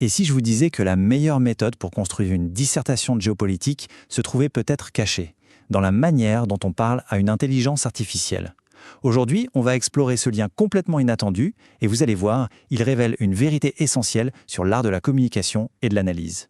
Et si je vous disais que la meilleure méthode pour construire une dissertation de géopolitique se trouvait peut-être cachée, dans la manière dont on parle à une intelligence artificielle? Aujourd'hui, on va explorer ce lien complètement inattendu, et vous allez voir, il révèle une vérité essentielle sur l'art de la communication et de l'analyse.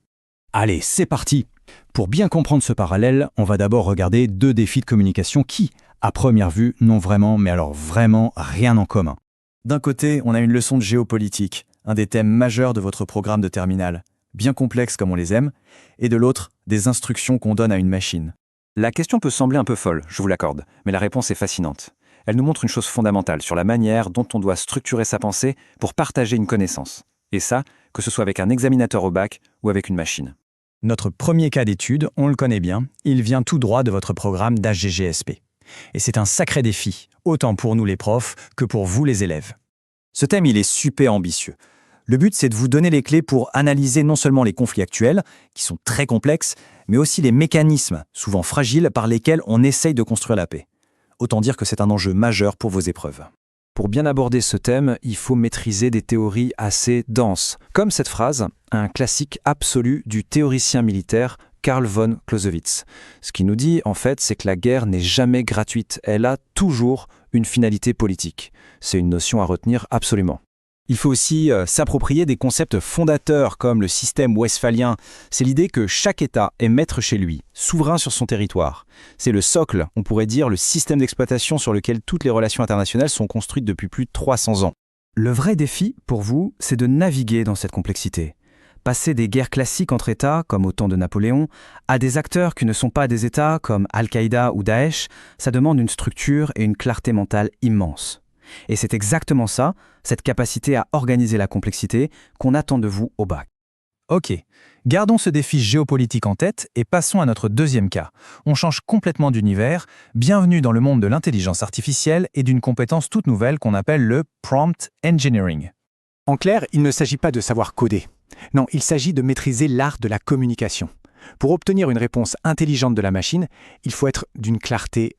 Allez, c'est parti! Pour bien comprendre ce parallèle, on va d'abord regarder deux défis de communication qui, à première vue, n'ont vraiment, mais alors vraiment, rien en commun. D'un côté, on a une leçon de géopolitique, un des thèmes majeurs de votre programme de terminale, bien complexe comme on les aime, et de l'autre, des instructions qu'on donne à une machine. La question peut sembler un peu folle, je vous l'accorde, mais la réponse est fascinante. Elle nous montre une chose fondamentale sur la manière dont on doit structurer sa pensée pour partager une connaissance. Et ça, que ce soit avec un examinateur au bac ou avec une machine. Notre premier cas d'étude, on le connaît bien, il vient tout droit de votre programme d'HGGSP. Et c'est un sacré défi, autant pour nous les profs que pour vous les élèves. Ce thème, il est super ambitieux. Le but, c'est de vous donner les clés pour analyser non seulement les conflits actuels, qui sont très complexes, mais aussi les mécanismes, souvent fragiles, par lesquels on essaye de construire la paix. Autant dire que c'est un enjeu majeur pour vos épreuves. Pour bien aborder ce thème, il faut maîtriser des théories assez denses, comme cette phrase, un classique absolu du théoricien militaire Carl von Clausewitz. Ce qui nous dit, en fait, c'est que la guerre n'est jamais gratuite, elle a toujours une finalité politique. C'est une notion à retenir absolument. Il faut aussi s'approprier des concepts fondateurs comme le système westphalien. C'est l'idée que chaque État est maître chez lui, souverain sur son territoire. C'est le socle, on pourrait dire le système d'exploitation sur lequel toutes les relations internationales sont construites depuis plus de 300 ans. Le vrai défi, pour vous, c'est de naviguer dans cette complexité. Passer des guerres classiques entre États, comme au temps de Napoléon, à des acteurs qui ne sont pas des États, comme Al-Qaïda ou Daesh, ça demande une structure et une clarté mentale immenses. Et c'est exactement ça, cette capacité à organiser la complexité, qu'on attend de vous au bac. Ok, gardons ce défi géopolitique en tête et passons à notre deuxième cas. On change complètement d'univers, bienvenue dans le monde de l'intelligence artificielle et d'une compétence toute nouvelle qu'on appelle le prompt engineering. En clair, il ne s'agit pas de savoir coder. Non, il s'agit de maîtriser l'art de la communication. Pour obtenir une réponse intelligente de la machine, il faut être d'une clarté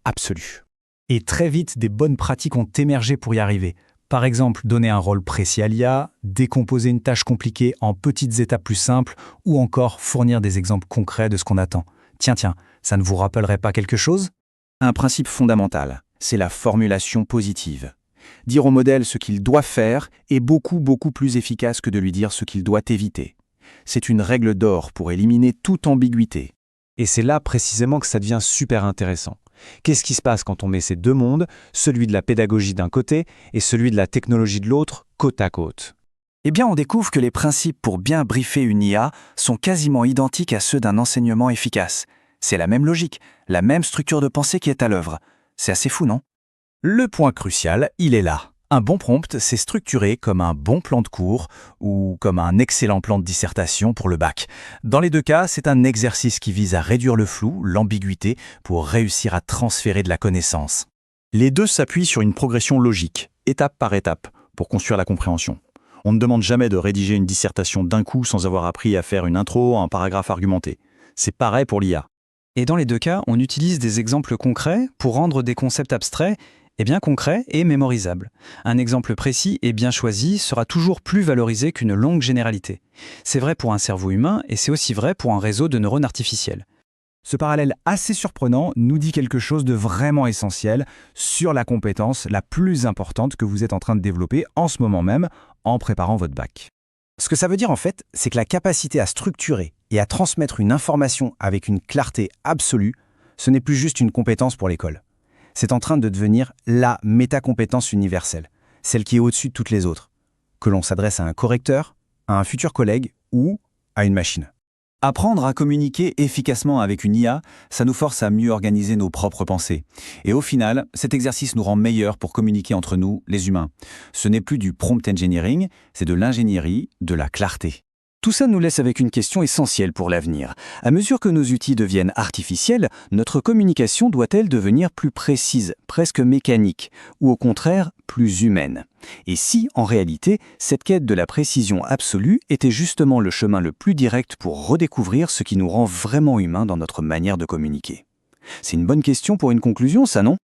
absolue. Et très vite, des bonnes pratiques ont émergé pour y arriver. Par exemple, donner un rôle précis à l'IA, décomposer une tâche compliquée en petites étapes plus simples, ou encore fournir des exemples concrets de ce qu'on attend. Tiens, ça ne vous rappellerait pas quelque chose? Un principe fondamental, c'est la formulation positive. Dire au modèle ce qu'il doit faire est beaucoup plus efficace que de lui dire ce qu'il doit éviter. C'est une règle d'or pour éliminer toute ambiguïté. Et c'est là précisément que ça devient super intéressant. Qu'est-ce qui se passe quand on met ces deux mondes, celui de la pédagogie d'un côté et celui de la technologie de l'autre, côte à côte? Eh bien, on découvre que les principes pour bien briefer une IA sont quasiment identiques à ceux d'un enseignement efficace. C'est la même logique, la même structure de pensée qui est à l'œuvre. C'est assez fou, non? Le point crucial, il est là. Un bon prompt, c'est structuré comme un bon plan de cours ou comme un excellent plan de dissertation pour le bac. Dans les deux cas, c'est un exercice qui vise à réduire le flou, l'ambiguïté, pour réussir à transférer de la connaissance. Les deux s'appuient sur une progression logique, étape par étape, pour construire la compréhension. On ne demande jamais de rédiger une dissertation d'un coup sans avoir appris à faire une intro, un paragraphe argumenté. C'est pareil pour l'IA. Et dans les deux cas, on utilise des exemples concrets pour rendre des concepts abstraits bien concrets et mémorisables. Un exemple précis et bien choisi sera toujours plus valorisé qu'une longue généralité. C'est vrai pour un cerveau humain et c'est aussi vrai pour un réseau de neurones artificiels. Ce parallèle assez surprenant nous dit quelque chose de vraiment essentiel sur la compétence la plus importante que vous êtes en train de développer en ce moment même en préparant votre bac. Ce que ça veut dire en fait, c'est que la capacité à structurer et à transmettre une information avec une clarté absolue, ce n'est plus juste une compétence pour l'école. C'est en train de devenir la métacompétence universelle, celle qui est au-dessus de toutes les autres, que l'on s'adresse à un correcteur, à un futur collègue ou à une machine. Apprendre à communiquer efficacement avec une IA, ça nous force à mieux organiser nos propres pensées. Et au final, cet exercice nous rend meilleurs pour communiquer entre nous, les humains. Ce n'est plus du prompt engineering, c'est de l'ingénierie, de la clarté. Tout ça nous laisse avec une question essentielle pour l'avenir. À mesure que nos outils deviennent artificiels, notre communication doit-elle devenir plus précise, presque mécanique, ou au contraire plus humaine? Et si, en réalité, cette quête de la précision absolue était justement le chemin le plus direct pour redécouvrir ce qui nous rend vraiment humains dans notre manière de communiquer? C'est une bonne question pour une conclusion, ça, non?